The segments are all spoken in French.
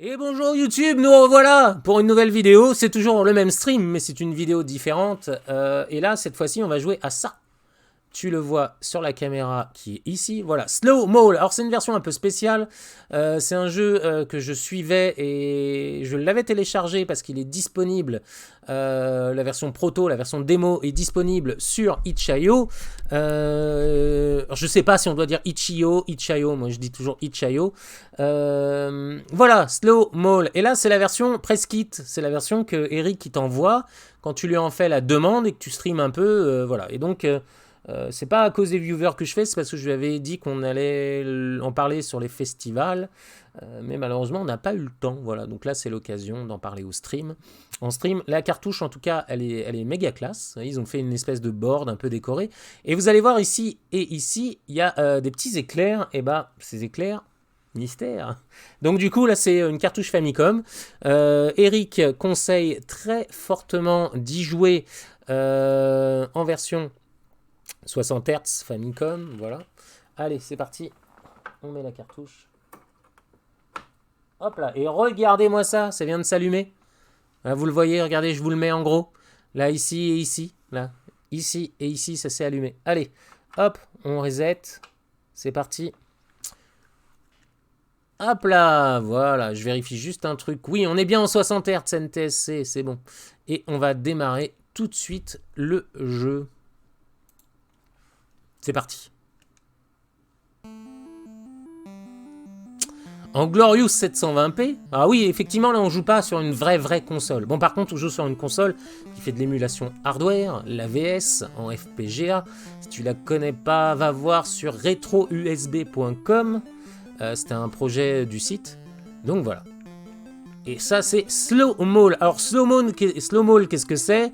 Et bonjour YouTube, nous revoilà pour une nouvelle vidéo. C'est toujours le même stream, mais c'est une vidéo différente. Et là, cette fois-ci, on va jouer à ça. Tu le vois sur la caméra qui est ici. Voilà, Slow Mole. Alors, c'est une version un peu spéciale. C'est un jeu que je suivais et je l'avais téléchargé parce qu'il est disponible. La version proto, la version démo est disponible sur itch.io. Je sais pas si on doit dire itch.io. Moi, je dis toujours itch.io. Voilà, Slow Mole. Et là, c'est la version press kit. C'est la version que Eric qui t'envoie quand tu lui en fais la demande et que tu streames un peu. Voilà. Et donc... c'est pas à cause des viewers que je fais, c'est parce que je lui avais dit qu'on allait en parler sur les festivals, mais malheureusement on n'a pas eu le temps, voilà, donc là c'est l'occasion d'en parler au stream. En stream, la cartouche en tout cas, elle est méga classe, ils ont fait une espèce de board un peu décorée, et vous allez voir ici et ici, il y a des petits éclairs, et bah ces éclairs, mystère. Donc du coup là c'est une cartouche Famicom. Eric conseille très fortement d'y jouer en version 60 Hz Famicom, voilà. Allez, c'est parti. On met la cartouche. Hop là, et regardez-moi ça, ça vient de s'allumer. Là, vous le voyez, regardez, je vous le mets en gros. Là, ici et ici. Là, ici et ici, ça s'est allumé. Allez, hop, on reset. C'est parti. Hop là, voilà, je vérifie juste un truc. Oui, on est bien en 60 Hz NTSC, c'est bon. Et on va démarrer tout de suite le jeu. C'est parti. En Glorious 720p. Ah oui, effectivement, là, on joue pas sur une vraie console. Bon, par contre, on joue sur une console qui fait de l'émulation hardware, l'AVS, en FPGA. Si tu la connais pas, va voir sur retrousb.com. C'était un projet du site. Donc, voilà. Et ça, c'est Slow Mole. Alors, Slow Mole, qu'est-ce que c'est ?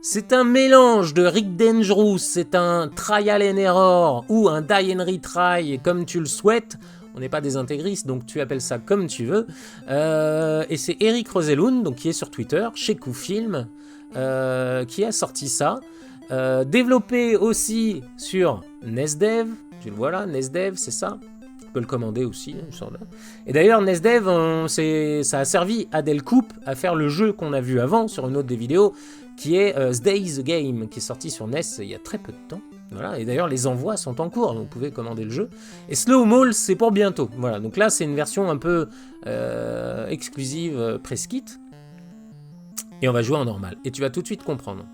C'est un mélange de Rick Dangerous, c'est un trial and error ou un die and retry comme tu le souhaites. On n'est pas des intégristes, donc tu appelles ça comme tu veux. Et c'est Eric Roselund, donc qui est sur Twitter, chez Coufilm, qui a sorti ça. Développé aussi sur NesDev, tu le vois là, NesDev, c'est ça. Tu peux le commander aussi, il me semble. Et d'ailleurs, NesDev, ça a servi à Delcoop à faire le jeu qu'on a vu avant sur une autre des vidéos, qui est Days the Game, qui est sorti sur NES il y a très peu de temps. Voilà, et d'ailleurs les envois sont en cours, donc vous pouvez commander le jeu. Et Slow Mole, c'est pour bientôt. Voilà, donc là c'est une version un peu exclusive press kit. Et on va jouer en normal. Et tu vas tout de suite comprendre.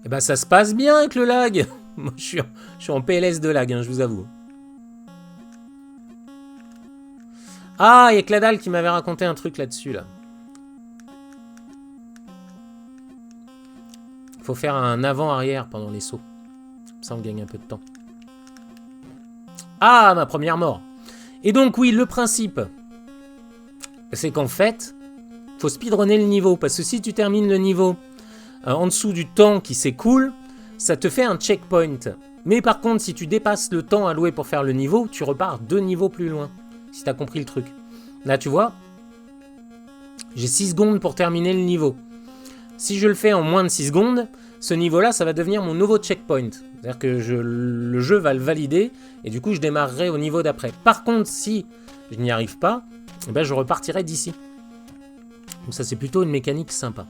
Et bah ça se passe bien avec le lag. Moi je suis en PLS de lag, hein, je vous avoue. Ah, il y a Cladal qui m'avait raconté un truc là-dessus, là. Faut faire un avant-arrière pendant les sauts. Comme ça, on gagne un peu de temps. Ah, ma première mort. Et donc, oui, le principe, c'est qu'en fait, faut speedrunner le niveau. Parce que si tu termines le niveau en dessous du temps qui s'écoule, ça te fait un checkpoint. Mais par contre, si tu dépasses le temps alloué pour faire le niveau, tu repars 2 niveaux plus loin. Si t'as compris le truc. Là, tu vois, j'ai 6 secondes pour terminer le niveau. Si je le fais en moins de 6 secondes, ce niveau-là, ça va devenir mon nouveau checkpoint. C'est-à-dire que le jeu va le valider, et du coup, je démarrerai au niveau d'après. Par contre, si je n'y arrive pas, eh ben, je repartirai d'ici. Donc ça, c'est plutôt une mécanique sympa.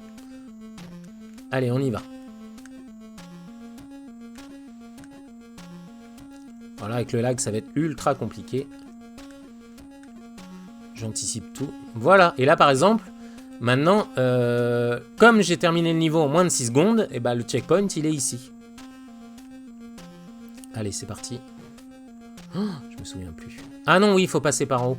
Allez, on y va. Voilà, avec le lag, ça va être ultra compliqué. J'anticipe tout. Voilà, et là, par exemple... Maintenant, comme j'ai terminé le niveau en moins de 6 secondes, et bah, le checkpoint, il est ici. Allez, c'est parti. Oh, je me souviens plus. Ah non, oui, il faut passer par en haut.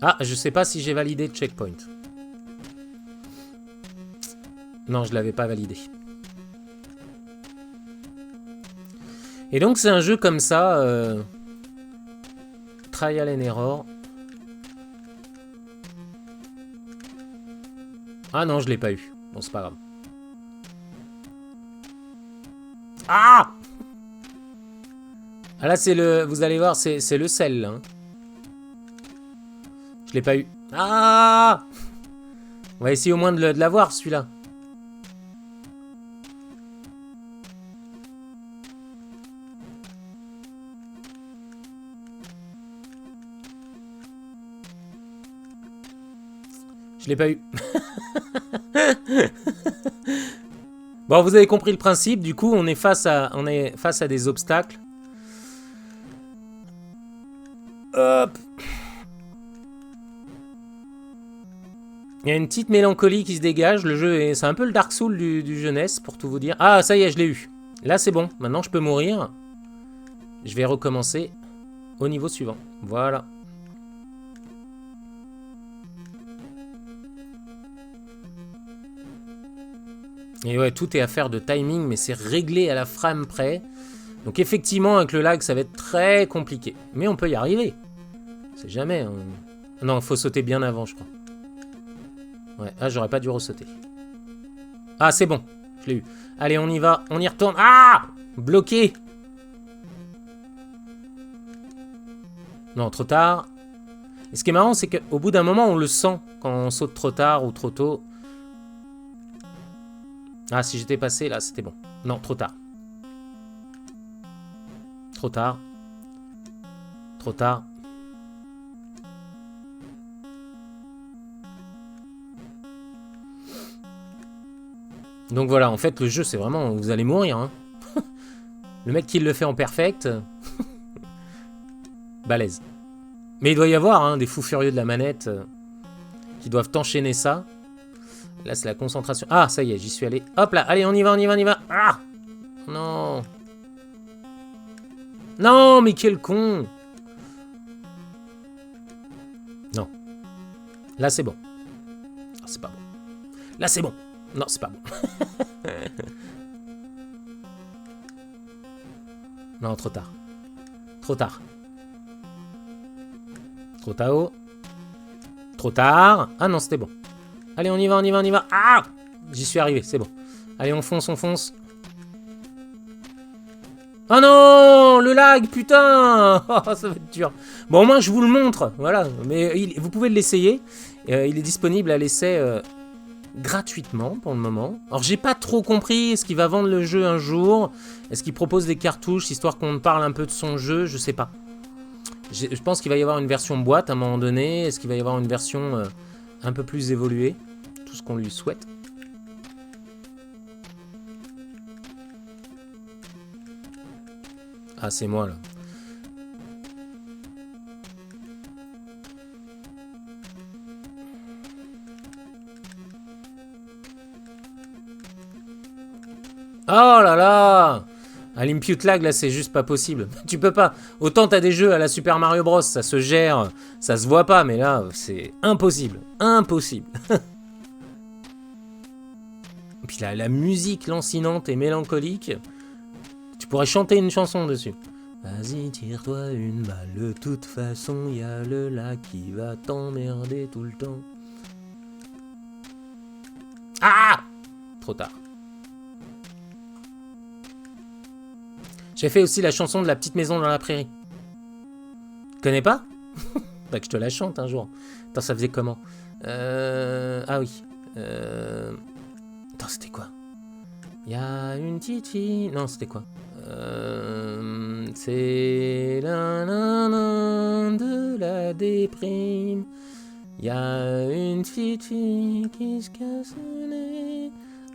Ah, je sais pas si j'ai validé le checkpoint. Non, je l'avais pas validé. Et donc c'est un jeu comme ça, trial and error. Ah non, je l'ai pas eu. Bon, c'est pas grave. Ah! Ah là, c'est le... Vous allez voir, c'est le sel, là. Je l'ai pas eu. Ah! On va essayer au moins de l'avoir, celui-là. l'ai pas eu. Bon, vous avez compris le principe. Du coup, on est face à des obstacles. Hop. Il y a une petite mélancolie qui se dégage. Le jeu, c'est un peu le Dark Souls du jeunesse, pour tout vous dire. Ah, ça y est, je l'ai eu. Là, c'est bon. Maintenant, je peux mourir. Je vais recommencer au niveau suivant. Voilà. Et ouais, tout est affaire de timing, mais c'est réglé à la frame près. Donc effectivement, avec le lag, ça va être très compliqué. Mais on peut y arriver. C'est jamais... Non, il faut sauter bien avant, je crois. Ouais, ah, j'aurais pas dû ressauter. Ah, c'est bon. Je l'ai eu. Allez, on y va. On y retourne. Ah! Bloqué. Non, trop tard. Et ce qui est marrant, c'est qu'au bout d'un moment, on le sent quand on saute trop tard ou trop tôt. Ah, si j'étais passé, là, c'était bon. Non, trop tard. Trop tard. Trop tard. Donc voilà, en fait, le jeu, c'est vraiment... Vous allez mourir, hein. Le mec qui le fait en perfect... balèze. Mais il doit y avoir hein, des fous furieux de la manette qui doivent enchaîner ça. Là, c'est la concentration. Ah, ça y est, j'y suis allé. Hop là, allez, on y va, on y va, on y va. Ah! Non. Non, mais quel con. Non. Là, c'est bon. Ah, c'est pas bon. Là, c'est bon. Non, c'est pas bon. Non, trop tard. Trop tard. Trop tard. Trop tard. Ah non, c'était bon. Allez, on y va, on y va, on y va. Ah! J'y suis arrivé, c'est bon. Allez, on fonce, on fonce. Oh non! Le lag, putain! Oh, ça va être dur. Bon, au moins, je vous le montre. Voilà. Mais vous pouvez l'essayer. Il est disponible à l'essai gratuitement pour le moment. Alors, j'ai pas trop compris. Est-ce qu'il va vendre le jeu un jour? Est-ce qu'il propose des cartouches, histoire qu'on parle un peu de son jeu? Je sais pas. Je pense qu'il va y avoir une version boîte à un moment donné. Est-ce qu'il va y avoir une version un peu plus évoluée? Tout ce qu'on lui souhaite. Ah, c'est moi, là. Oh là là! À l'impute lag, là, c'est juste pas possible. Tu peux pas. Autant t'as des jeux à la Super Mario Bros, ça se gère, ça se voit pas, mais là, c'est impossible. Impossible. Puis la musique lancinante et mélancolique, tu pourrais chanter une chanson dessus. Vas-y, tire-toi une balle, de toute façon, y a le lac qui va t'emmerder tout le temps. Ah! Trop tard. J'ai fait aussi la chanson de la petite maison dans la prairie. Tu connais pas? Bah que je te la chante un jour. Attends, ça faisait comment? Ah oui. Attends, c'était quoi? Il y a une petite fille... Non, c'était quoi? C'est la de la déprime. Il y a une petite fille qui se casse le nez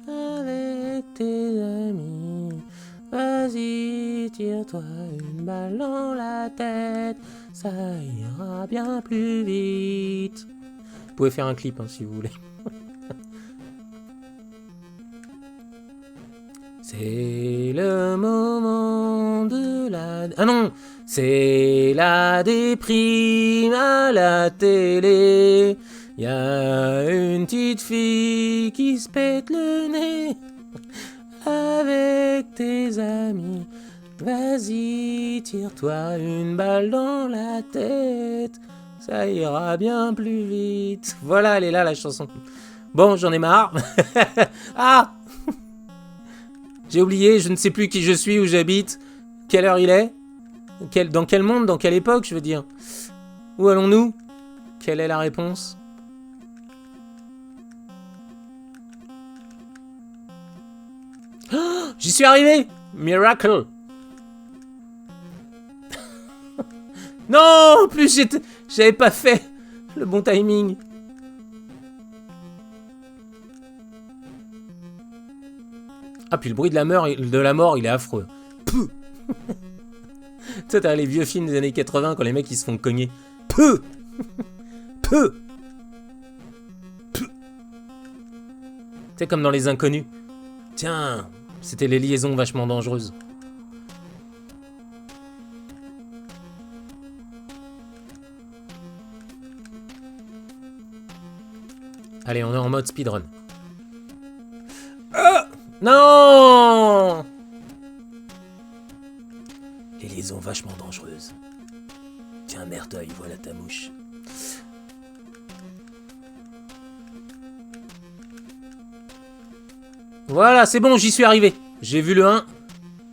avec tes amis. Vas-y, tire-toi une balle dans la tête, ça ira bien plus vite. Vous pouvez faire un clip hein, si vous voulez. C'est le moment de la... Ah non! C'est la déprime à la télé. Y a une petite fille qui se pète le nez avec tes amis. Vas-y, tire-toi une balle dans la tête. Ça ira bien plus vite. Voilà, elle est là la chanson. Bon, j'en ai marre. Ah! J'ai oublié, je ne sais plus qui je suis, où j'habite, quelle heure il est, dans quel monde, dans quelle époque, je veux dire. Où allons-nous? Quelle est la réponse? Oh, j'y suis arrivé! Miracle! Non! En plus, j'avais pas fait le bon timing. Ah, puis le bruit de la mort, il est affreux. Pouh. Tu sais, t'as les vieux films des années 80 quand les mecs ils se font cogner. Pouh. Pouh. Pouh. Tu sais, comme dans Les Inconnus. Tiens, c'était les liaisons vachement dangereuses. Allez, on est en mode speedrun. Non! Les liaisons vachement dangereuses. Tiens, Merteuil, voilà ta mouche. Voilà, c'est bon, j'y suis arrivé. J'ai vu le 1.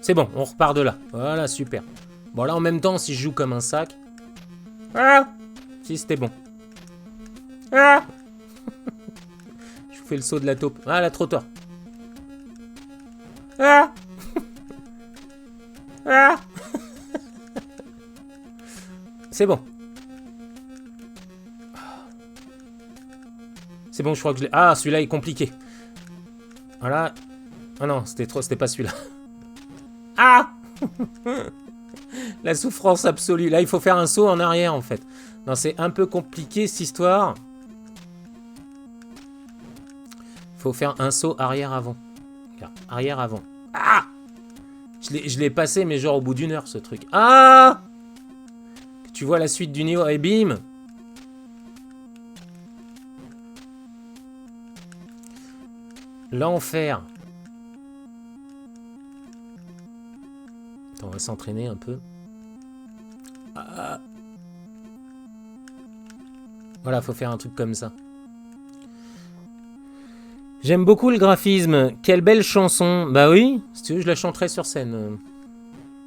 C'est bon, on repart de là. Voilà, super. Bon, là, en même temps, si je joue comme un sac... Ah! Si, c'était bon. Ah! Je vous fais le saut de la taupe. Ah, la trotteur. Ah! Ah! C'est bon. C'est bon, je crois que je l'ai... Ah, celui-là est compliqué. Voilà. Ah non, c'était pas celui-là. Ah! La souffrance absolue. Là, il faut faire un saut en arrière, en fait. Non, c'est un peu compliqué, cette histoire. Il faut faire un saut arrière-avant. Arrière-avant. Ah! Je l'ai passé, mais genre au bout d'1 heure, ce truc. Ah! Tu vois la suite du niveau, et bim! L'enfer. Attends, on va s'entraîner un peu. Ah. Voilà, faut faire un truc comme ça. J'aime beaucoup le graphisme. Quelle belle chanson. Bah oui, si tu veux, je la chanterai sur scène.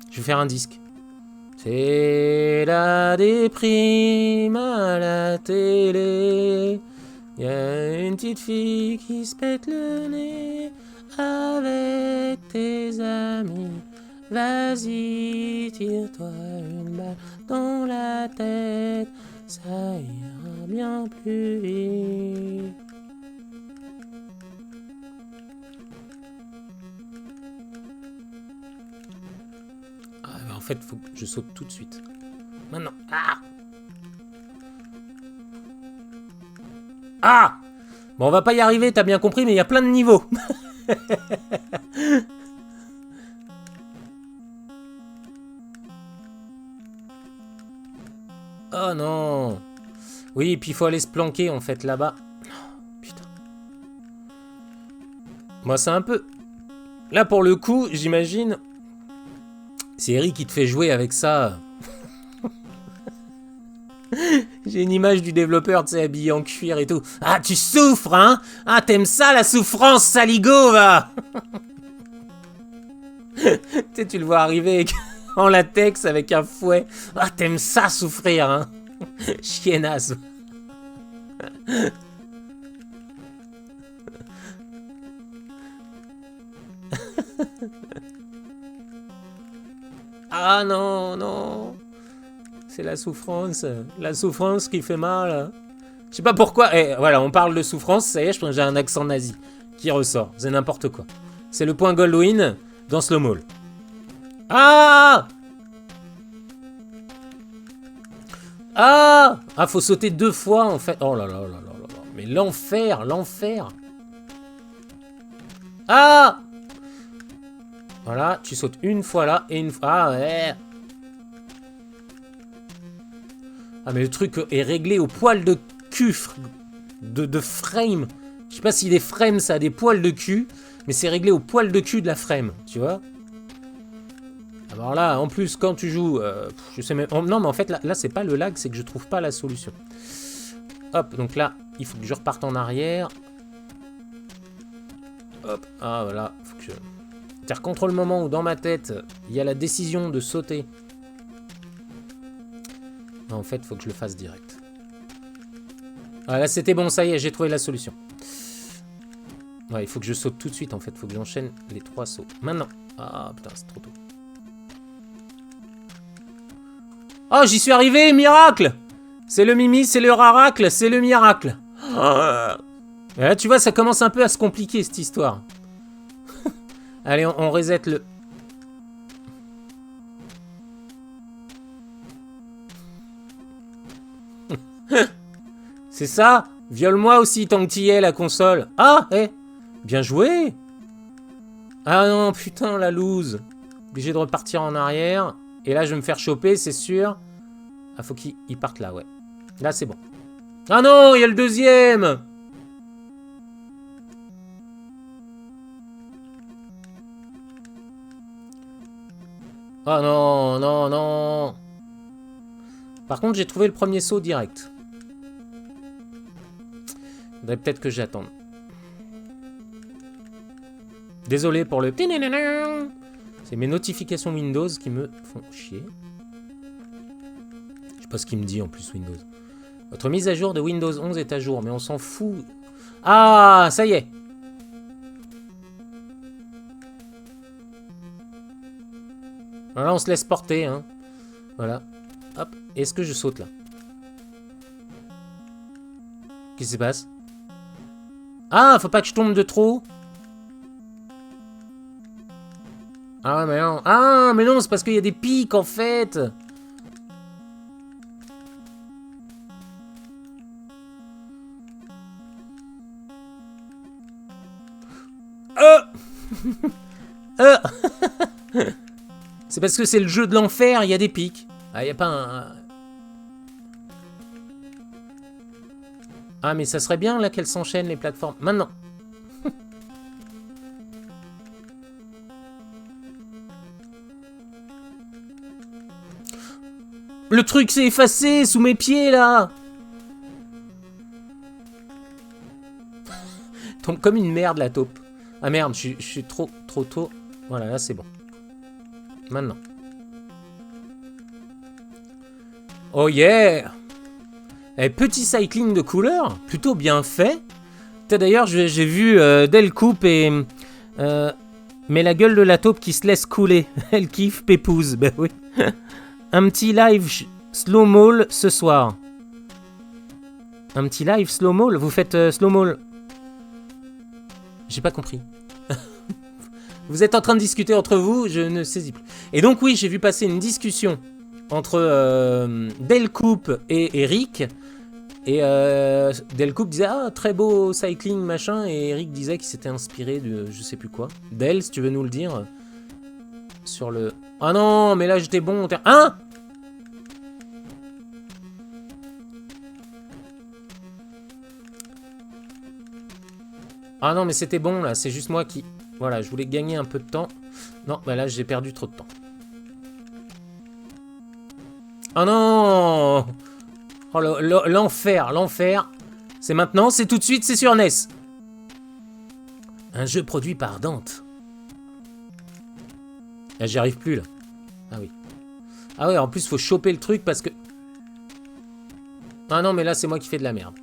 Je vais faire un disque. C'est la déprime à la télé. Y a une petite fille qui se pète le nez avec tes amis. Vas-y, tire-toi une balle dans la tête. Ça ira bien plus vite. En fait, faut que je saute tout de suite. Maintenant. Ah! Ah! Bon, on va pas y arriver, t'as bien compris, mais il y a plein de niveaux. Oh non! Oui, et puis il faut aller se planquer, en fait, là-bas. Oh, putain. Moi, c'est un peu... Là, pour le coup, j'imagine... C'est Eric qui te fait jouer avec ça. J'ai une image du développeur, tu sais, habillé en cuir et tout. Ah, tu souffres, hein? Ah, t'aimes ça, la souffrance, saligo, va! Tu sais, tu le vois arriver en latex avec un fouet. Ah, t'aimes ça, souffrir, hein? Chiennasse. Ah non, non. C'est la souffrance qui fait mal. Je sais pas pourquoi. Eh, voilà, on parle de souffrance, ça y est, je pense que j'ai un accent nazi qui ressort. C'est n'importe quoi. C'est le point Goldwyn dans Slow Mo. Ah! Ah! Ah, faut sauter 2 fois en fait. Oh là là là là là là. Mais l'enfer, l'enfer. Ah! Voilà, tu sautes une fois là et une fois... Ah ouais. Ah mais le truc est réglé au poil de cul, de frame. Je sais pas si les frames ça a des poils de cul, mais c'est réglé au poil de cul de la frame, tu vois. Alors là, en plus, quand tu joues... je sais même... non mais en fait, là c'est pas le lag, c'est que je trouve pas la solution. Hop, donc là, il faut que je reparte en arrière. Hop, ah voilà, faut que je... C'est-à-dire qu'entre le moment où dans ma tête, il y a la décision de sauter... En fait, il faut que je le fasse direct. Ah là, c'était bon, ça y est, j'ai trouvé la solution. Ouais, il faut que je saute tout de suite, en fait. Il faut que j'enchaîne les 3 sauts. Maintenant. Ah, putain, c'est trop tôt. Oh, j'y suis arrivé, miracle! C'est le mimi, c'est le raracle, c'est le miracle. Et là, tu vois, ça commence un peu à se compliquer, cette histoire. Allez, on reset le... C'est ça. Viole-moi aussi tant que t'y es, la console. Ah, bien joué. Ah non, putain, la loose. Obligé de repartir en arrière. Et là, je vais me faire choper, c'est sûr. Ah, faut qu'il parte là, ouais. Là, c'est bon. Ah non, il y a le deuxième. Ah non, non, non. Par contre, j'ai trouvé le premier saut direct. Faudrait peut-être que j'attende. Désolé pour le... C'est mes notifications Windows qui me font chier. Je sais pas ce qu'il me dit en plus, Windows. Votre mise à jour de Windows 11 est à jour, mais on s'en fout. Ah, ça y est. Voilà, on se laisse porter, hein. Voilà. Hop. Est-ce que je saute là? Qu'est-ce qui se passe? Ah, faut pas que je tombe de trop. Ah, mais non. Ah, mais non, c'est parce qu'il y a des pics, en fait. C'est parce que c'est le jeu de l'enfer, il y a des pics. Ah, il n'y a pas un... Ah, mais ça serait bien, là, qu'elles s'enchaînent, les plateformes. Maintenant. Le truc s'est effacé sous mes pieds, là. Tombe comme une merde, la taupe. Ah, merde, je suis trop tôt. Voilà, là, c'est bon. Maintenant. Oh, yeah. Eh, petit cycling de couleurs, plutôt bien fait. D'ailleurs, j'ai vu Delcoupe et... mais la gueule de la taupe qui se laisse couler. Elle kiffe Pépouze, ben oui. Un petit live slow-mo ce soir. Un petit live slow-mo? Vous faites slow-mo? J'ai pas compris. Vous êtes en train de discuter entre vous, je ne saisis plus. Et donc oui, j'ai vu passer une discussion entre Delcoupe et Eric. Et Delcoupe disait « Ah, très beau cycling, machin ». Et Eric disait qu'il s'était inspiré de je sais plus quoi. Del, si tu veux nous le dire. Sur le... Ah non, mais là j'étais bon. Hein? Ah non, mais c'était bon là, c'est juste moi qui... Voilà, je voulais gagner un peu de temps. Non, bah là j'ai perdu trop de temps. Ah non! Oh, l'enfer, l'enfer. C'est maintenant, c'est tout de suite, c'est sur NES. Un jeu produit par Dante. Là, j'y arrive plus, là. Ah oui. Ah ouais, en plus, faut choper le truc parce que... Ah non, mais là, c'est moi qui fais de la merde.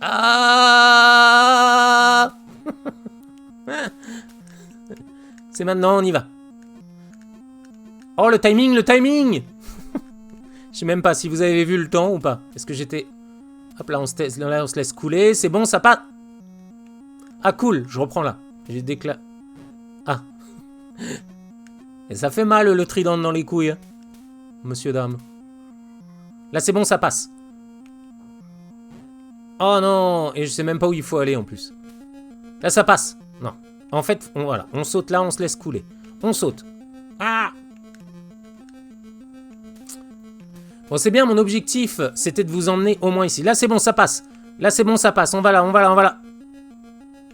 Ah! C'est maintenant, on y va. Oh, le timing, le timing! Je sais même pas si vous avez vu le temps ou pas. Est-ce que j'étais... Hop, là on se laisse couler. C'est bon, ça passe. Ah, cool, je reprends là. J'ai déclaré... Ah. Et ça fait mal, le trident dans les couilles. Hein, monsieur, dame. Là, c'est bon, ça passe. Oh non! Et je sais même pas où il faut aller, en plus. Là, ça passe. Non. En fait, voilà. On saute là, on se laisse couler. On saute. Ah! Bon, c'est bien, mon objectif, c'était de vous emmener au moins ici. Là, c'est bon, ça passe. Là, c'est bon, ça passe. On va là, on va là, on va là.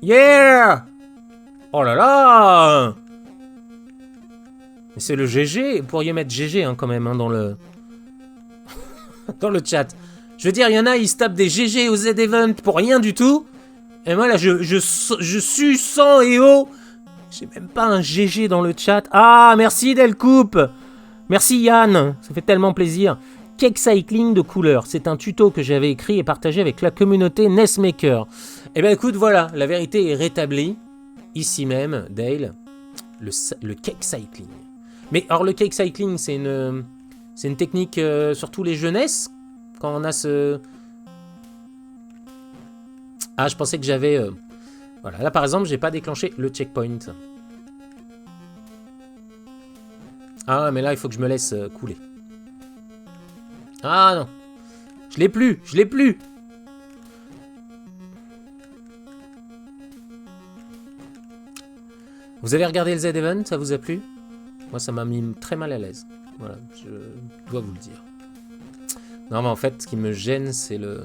Yeah! Oh là là! Mais c'est le GG. Vous pourriez mettre GG, hein, quand même, hein, dans le... dans le chat. Je veux dire, il y en a, ils se tapent des GG au Z-Event pour rien du tout. Et moi, là, je suis sang et eau. J'ai même pas un GG dans le chat. Ah, merci Delcoupe. Merci Yann. Ça fait tellement plaisir. Cake Cycling de couleurs. C'est un tuto que j'avais écrit et partagé avec la communauté NESmaker. Et ben écoute, voilà. La vérité est rétablie. Ici même, Dale. Le Cake Cycling. Mais alors, le Cake Cycling, c'est une technique sur tous les jeunesses. Quand on a ce... Ah, je pensais que j'avais... Voilà, là par exemple, j'ai pas déclenché le checkpoint. Ah, mais là, il faut que je me laisse couler. Ah non. Je l'ai plus, je l'ai plus. Vous avez regardé le Z-Event, ça vous a plu? Moi, ça m'a mis très mal à l'aise. Voilà, je dois vous le dire. Non, mais en fait, ce qui me gêne, c'est le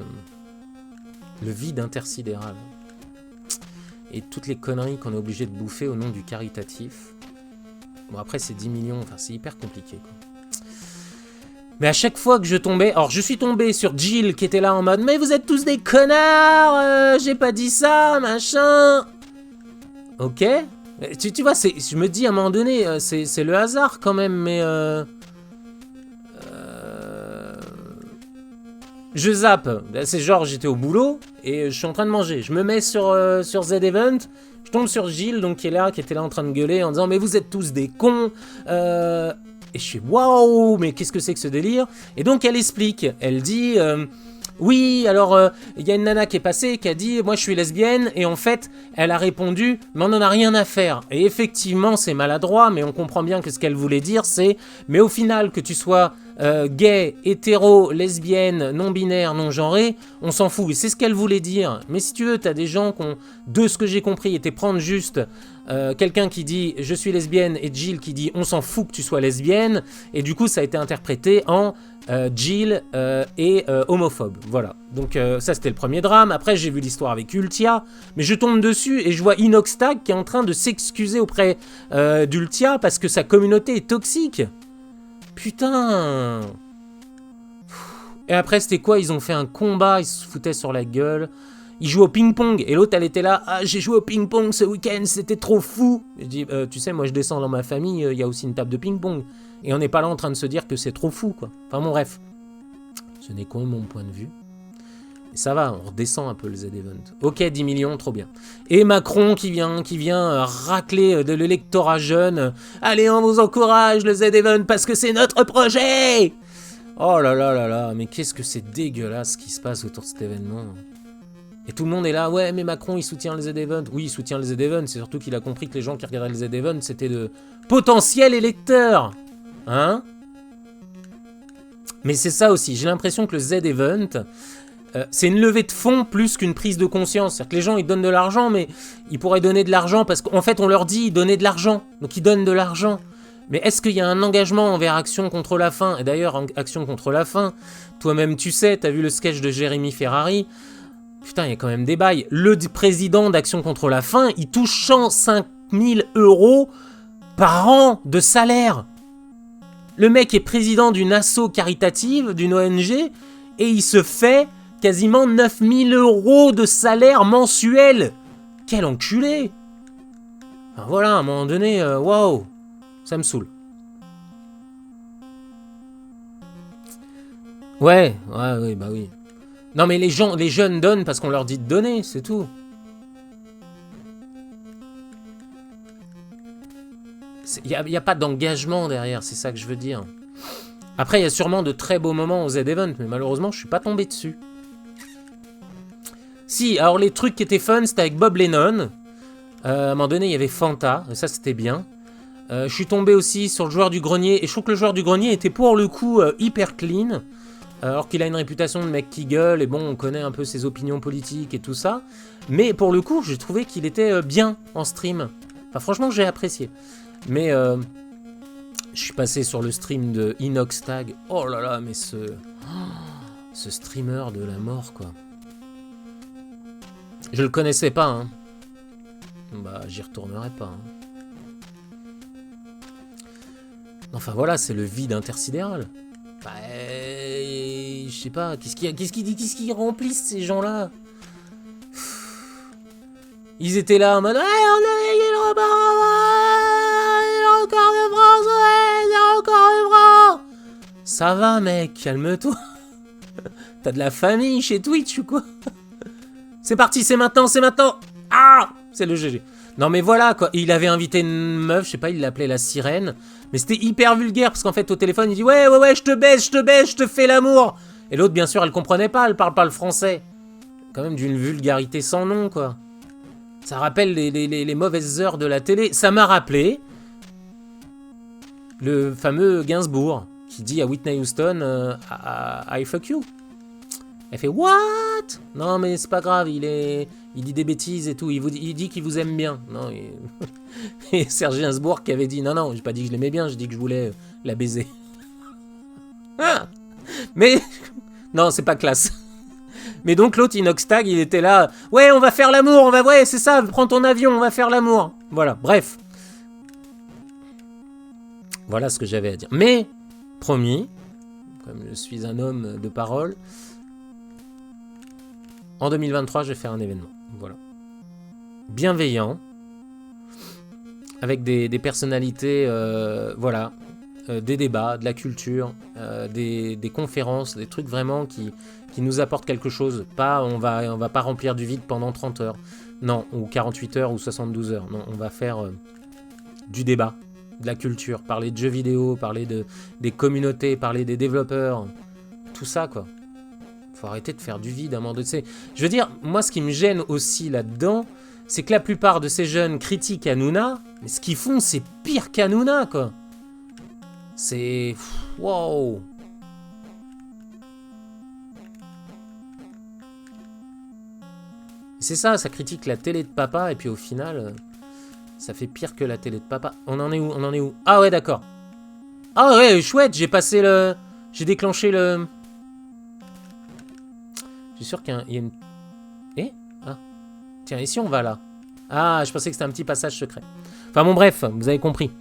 vide intersidéral. Et toutes les conneries qu'on est obligé de bouffer au nom du caritatif. Bon, après, c'est 10 millions, enfin, c'est hyper compliqué, quoi. Mais à chaque fois que je tombais... Alors, je suis tombé sur Jill qui était là en mode « Mais vous êtes tous des connards, j'ai pas dit ça, machin !» Ok. Tu vois, je me dis à un moment donné, c'est le hasard quand même, mais... Je zappe. C'est genre, j'étais au boulot et je suis en train de manger. Je me mets sur Z-Event, je tombe sur Jill, donc qui était là en train de gueuler en disant « Mais vous êtes tous des cons !» Et je suis waouh, mais qu'est-ce que c'est que ce délire? Et donc elle explique, elle dit oui, alors il y a une nana qui est passée qui a dit moi je suis lesbienne, et en fait elle a répondu mais on n'en a rien à faire. Et effectivement c'est maladroit, mais on comprend bien que ce qu'elle voulait dire c'est mais au final que tu sois gay, hétéro, lesbienne, non-binaire, non-genré, on s'en fout. Et c'est ce qu'elle voulait dire. Mais si tu veux, t'as des gens qui ont, de ce que j'ai compris, été prendre juste quelqu'un qui dit je suis lesbienne et Jill qui dit on s'en fout que tu sois lesbienne, et du coup ça a été interprété en Jill est homophobe. Voilà. Donc ça c'était le premier drame. Après j'ai vu l'histoire avec Ultia, mais je tombe dessus et je vois Inoxtag qui est en train de s'excuser auprès d'Ultia parce que sa communauté est toxique. Putain. Et après c'était quoi? Ils ont fait un combat, ils se foutaient sur la gueule. Ils jouent au ping-pong et l'autre elle était là, ah j'ai joué au ping-pong ce week-end, c'était trop fou. Je dis tu sais moi je descends dans ma famille, il y a aussi une table de ping-pong. Et on n'est pas là en train de se dire que c'est trop fou quoi. Enfin bon bref, ce n'est que mon point de vue. Et ça va, on redescend un peu le Z-Event. Ok 10 millions, trop bien. Et Macron qui vient racler de l'électorat jeune. Allez on vous encourage le Z-Event parce que c'est notre projet. Oh là là là là, mais qu'est-ce que c'est dégueulasse ce qui se passe autour de cet événement. Et tout le monde est là, ouais, mais Macron, il soutient les Z-Event. Oui, il soutient les Z-Event, c'est surtout qu'il a compris que les gens qui regardaient les Z-Event, c'était de potentiels électeurs. Hein? Mais c'est ça aussi, j'ai l'impression que le Z-Event, c'est une levée de fonds plus qu'une prise de conscience. C'est-à-dire que les gens, ils donnent de l'argent, mais ils pourraient donner de l'argent parce qu'en fait, on leur dit, donnez de l'argent. Donc, ils donnent de l'argent. Mais est-ce qu'il y a un engagement envers Action contre la faim? Et d'ailleurs, Action contre la faim, toi-même, tu sais, t'as vu le sketch de Jérémy Ferrari. Putain, il y a quand même des bails. Le président d'Action contre la faim, il touche 105 000 € par an de salaire. Le mec est président d'une asso caritative, d'une ONG, et il se fait quasiment 9 000 € de salaire mensuel. Quel enculé. Enfin, voilà, à un moment donné, waouh, ça me saoule. Ouais, oui, bah oui. Non mais les jeunes donnent parce qu'on leur dit de donner, c'est tout. Il n'y a pas d'engagement derrière, c'est ça que je veux dire. Après, il y a sûrement de très beaux moments au Z-Event, mais malheureusement, je suis pas tombé dessus. Si, alors les trucs qui étaient fun, c'était avec Bob Lennon. À un moment donné, il y avait Fanta, et ça c'était bien. Je suis tombé aussi sur le joueur du grenier, et je trouve que le joueur du grenier était pour le coup hyper clean. Alors qu'il a une réputation de mec qui gueule, et bon, on connaît un peu ses opinions politiques et tout ça. Mais pour le coup, j'ai trouvé qu'il était bien en stream. Enfin, franchement, j'ai apprécié. Mais je suis passé sur le stream de Inoxtag. Oh là là, mais ce streamer de la mort, quoi. Je le connaissais pas, hein. Bah, j'y retournerai pas, hein. Enfin, voilà, c'est le vide intersidéral. Bah, je sais pas, qu'est-ce qui remplissent ces gens-là? Ils étaient là en mode, ouais, on a gagné le repas, encore de France, ouais, encore de France. Ça va, mec, calme-toi. T'as de la famille chez Twitch ou quoi? C'est parti, c'est maintenant, c'est maintenant. Ah, c'est le GG. Non mais voilà quoi, il avait invité une meuf, je sais pas, il l'appelait la sirène. Mais c'était hyper vulgaire parce qu'en fait au téléphone il dit ouais, je te baise, je te fais l'amour. Et l'autre bien sûr elle comprenait pas, elle parle pas le français. quand même d'une vulgarité sans nom, quoi. Ça rappelle les mauvaises heures de la télé. Ça m'a rappelé le fameux Gainsbourg qui dit à Whitney Houston I fuck you. Elle fait what? Non mais c'est pas grave, il dit des bêtises et tout. Il dit qu'il vous aime bien. Non. Et Serge Gainsbourg qui avait dit non, j'ai pas dit que je l'aimais bien, j'ai dit que je voulais la baiser. Ah, mais non, c'est pas classe. Mais donc l'autre Inoxtag, il était là. Ouais, on va faire l'amour, ouais, c'est ça. Prends ton avion, on va faire l'amour. Voilà, bref. Voilà ce que j'avais à dire. Mais promis, comme je suis un homme de parole, en 2023, je vais faire un événement. Voilà. Bienveillant, avec des personnalités, voilà, des débats, de la culture, des conférences, des trucs vraiment qui nous apportent quelque chose. Pas, on va pas remplir du vide pendant 30 heures. Non, ou 48 heures ou 72 heures. Non, on va faire du débat, de la culture, parler de jeux vidéo, parler des communautés, parler des développeurs, tout ça, quoi. Faut arrêter de faire du vide à un moment donné. Je veux dire, moi, ce qui me gêne aussi là-dedans, c'est que la plupart de ces jeunes critiquent Hanouna, mais ce qu'ils font, c'est pire qu'Hanouna, quoi. C'est... Wow. C'est ça, ça critique la télé de papa, et puis au final, ça fait pire que la télé de papa. On en est où? Ah ouais, d'accord. Ah ouais, chouette, j'ai passé le... J'ai déclenché le... Je suis sûr qu'il y a une... Eh? Ah. Tiens, et si on va là? Ah, je pensais que c'était un petit passage secret. Enfin bon, bref, vous avez compris.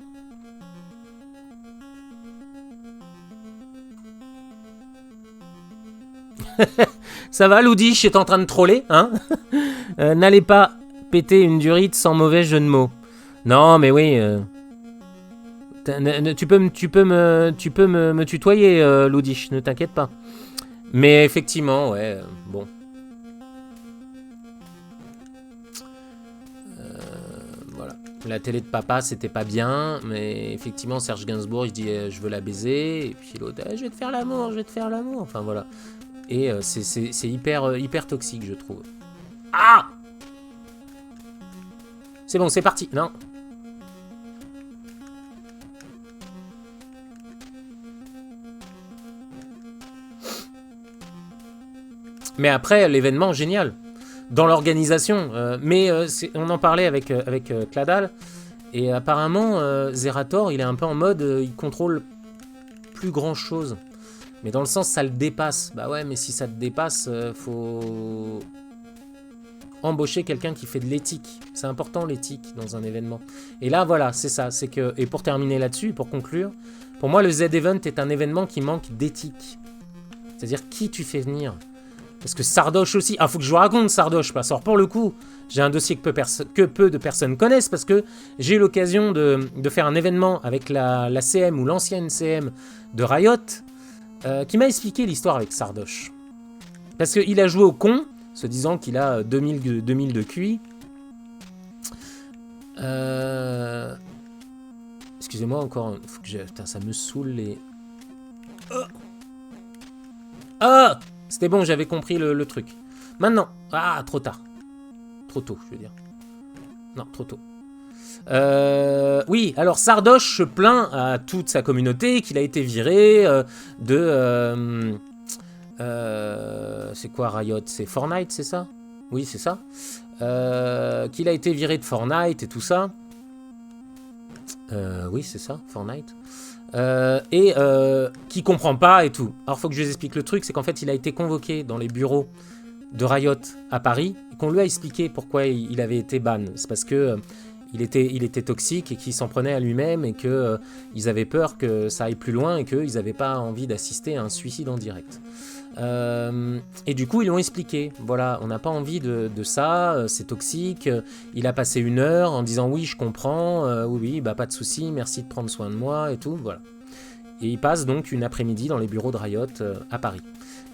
Ça va, Loudiche est en train de troller, hein? N'allez pas péter une durite sans mauvais jeu de mots. Non, mais oui. Tu peux me tutoyer, Loudiche, ne t'inquiète pas. Mais effectivement, ouais, bon. Voilà. La télé de papa, c'était pas bien, mais effectivement, Serge Gainsbourg, il dit je veux la baiser, et puis l'autre, je vais te faire l'amour, je vais te faire l'amour. Enfin voilà. Et c'est hyper toxique, je trouve. Ah! C'est bon, c'est parti. Non. Mais après, l'événement, génial. Dans l'organisation. On en parlait avec Cladal. Et apparemment, Zerator, il est un peu en mode, il contrôle plus grand chose. Mais dans le sens, ça le dépasse. Bah ouais, mais si ça te dépasse, faut embaucher quelqu'un qui fait de l'éthique. C'est important, l'éthique, dans un événement. Et là, voilà, c'est ça. C'est que, et pour terminer là-dessus, pour conclure, pour moi, le Z-Event est un événement qui manque d'éthique. C'est-à-dire, qui tu fais venir? Parce que Sardoche aussi... Ah, faut que je vous raconte Sardoche, parce que pour le coup, j'ai un dossier que peu de personnes connaissent, parce que j'ai eu l'occasion de faire un événement avec la CM ou l'ancienne CM de Riot, qui m'a expliqué l'histoire avec Sardoche. Parce qu'il a joué au con, se disant qu'il a 2000 de QI. Excusez-moi encore, faut que putain, ça me saoule les... Ah, c'était bon, j'avais compris le truc. Maintenant, ah, trop tard. Trop tôt, je veux dire. Non, trop tôt. Oui, alors Sardoche se plaint à toute sa communauté qu'il a été viré c'est quoi Riot? C'est Fortnite, c'est ça? Oui, c'est ça. Qu'il a été viré de Fortnite et tout ça. Oui, c'est ça, Fortnite. Qui comprend pas et tout. Alors, faut que je vous explique le truc, c'est qu'en fait, il a été convoqué dans les bureaux de Riot à Paris, et qu'on lui a expliqué pourquoi il avait été ban. C'est parce que il était toxique et qu'il s'en prenait à lui-même et que ils avaient peur que ça aille plus loin et qu'ils n'avaient pas envie d'assister à un suicide en direct. Et du coup, ils l'ont expliqué. Voilà, on n'a pas envie de ça, c'est toxique. Il a passé 1 heure en disant oui, je comprends, oui, bah pas de souci, merci de prendre soin de moi et tout. Voilà. Et il passe donc une après-midi dans les bureaux de Riot à Paris.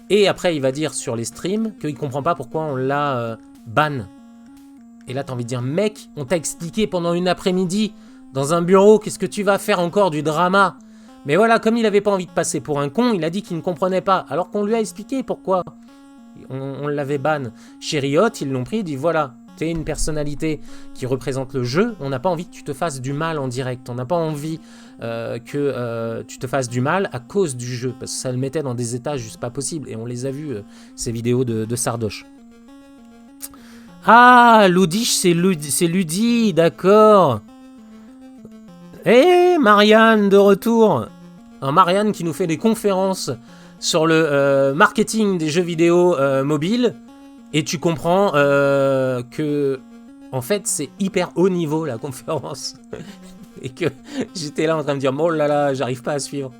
Et après, il va dire sur les streams qu'il comprend pas pourquoi on l'a ban. Et là, t'as envie de dire, mec, on t'a expliqué pendant une après-midi dans un bureau, qu'est-ce que tu vas faire encore du drama? Mais voilà, comme il avait pas envie de passer pour un con, il a dit qu'il ne comprenait pas, alors qu'on lui a expliqué pourquoi. On l'avait ban chez Riot, ils l'ont pris, ils disent voilà, t'es une personnalité qui représente le jeu, on n'a pas envie que tu te fasses du mal en direct, on n'a pas envie que tu te fasses du mal à cause du jeu, parce que ça le mettait dans des états juste pas possibles, et on les a vus, ces vidéos de Sardoche. Ah, Ludish, c'est Ludi, d'accord. Eh, Marianne de retour. Marianne qui nous fait des conférences sur le marketing des jeux vidéo mobiles. Et tu comprends que, en fait, c'est hyper haut niveau la conférence. Et que j'étais là en train de me dire, oh là là, j'arrive pas à suivre.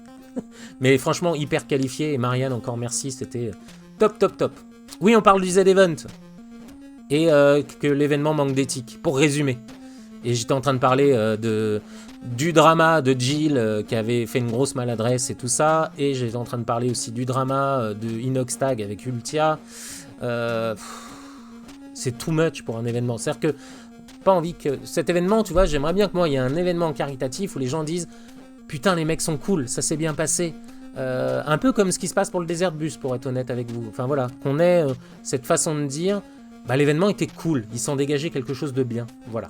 Mais franchement, hyper qualifié. Et Marianne, encore merci, c'était top, top, top. Oui, on parle du Z-Event. Et que l'événement manque d'éthique, pour résumer. Et j'étais en train de parler du drama de Jill qui avait fait une grosse maladresse et tout ça. Et j'étais en train de parler aussi du drama de Inoxtag avec Ultia. C'est too much pour un événement. C'est-à-dire que, pas envie que... Cet événement, tu vois, j'aimerais bien que moi, il y ait un événement caritatif où les gens disent « Putain, les mecs sont cool, ça s'est bien passé. » Un peu comme ce qui se passe pour le Desert Bus, pour être honnête avec vous. Enfin voilà, qu'on ait cette façon de dire... Bah, l'événement était cool, il s'en dégageait quelque chose de bien, voilà.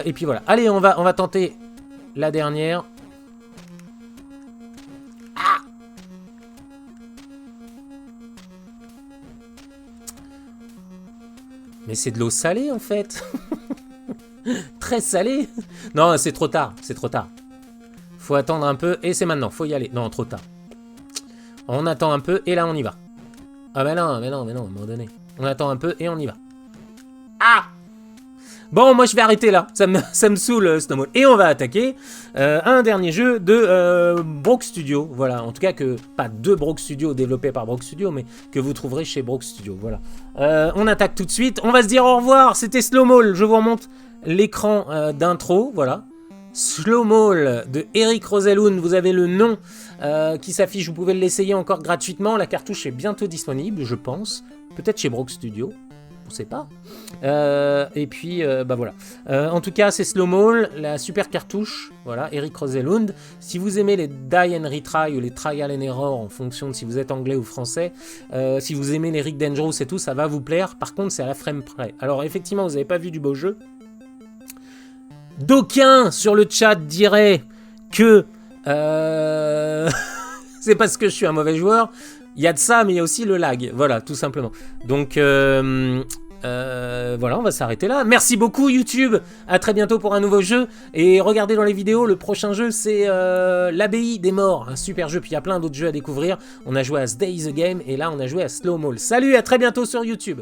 Et puis voilà, allez, on va tenter la dernière. Ah, mais c'est de l'eau salée en fait. Très salée. Non, c'est trop tard, c'est trop tard. Faut attendre un peu, et c'est maintenant, faut y aller. Non, trop tard. On attend un peu, et là on y va. Ah mais non, mais non, à un moment donné. On attend un peu et on y va. Ah! Bon, moi je vais arrêter là. Ça me saoule, Snowball. Et on va attaquer un dernier jeu de Broke Studio. Voilà, en tout cas que pas de Broke Studio développé par Broke Studio, mais que vous trouverez chez Broke Studio. Voilà. On attaque tout de suite. On va se dire au revoir. C'était Slow Mall. Je vous remonte l'écran d'intro. Voilà. Slow Mall de Eric Roselund. Vous avez le nom qui s'affiche. Vous pouvez l'essayer encore gratuitement. La cartouche est bientôt disponible, je pense. Peut-être chez Broke Studio, on sait pas. Et puis, bah voilà. En tout cas, c'est Slow Mall, la super cartouche. Voilà, Eric Roselund. Si vous aimez les Die and Retry ou les Trial and Error, en fonction de si vous êtes anglais ou français, si vous aimez les Rick Dangerous et tout, ça va vous plaire. Par contre, c'est à la frame près. Alors, effectivement, vous n'avez pas vu du beau jeu. D'aucuns sur le chat diraient que c'est parce que je suis un mauvais joueur. Il y a de ça, mais il y a aussi le lag. Voilà, tout simplement. Donc, voilà, on va s'arrêter là. Merci beaucoup, YouTube. À très bientôt pour un nouveau jeu. Et regardez dans les vidéos, le prochain jeu, c'est l'Abbaye des Morts. Un super jeu. Puis il y a plein d'autres jeux à découvrir. On a joué à Stay the Game. Et là, on a joué à Slow Mall. Salut, à très bientôt sur YouTube.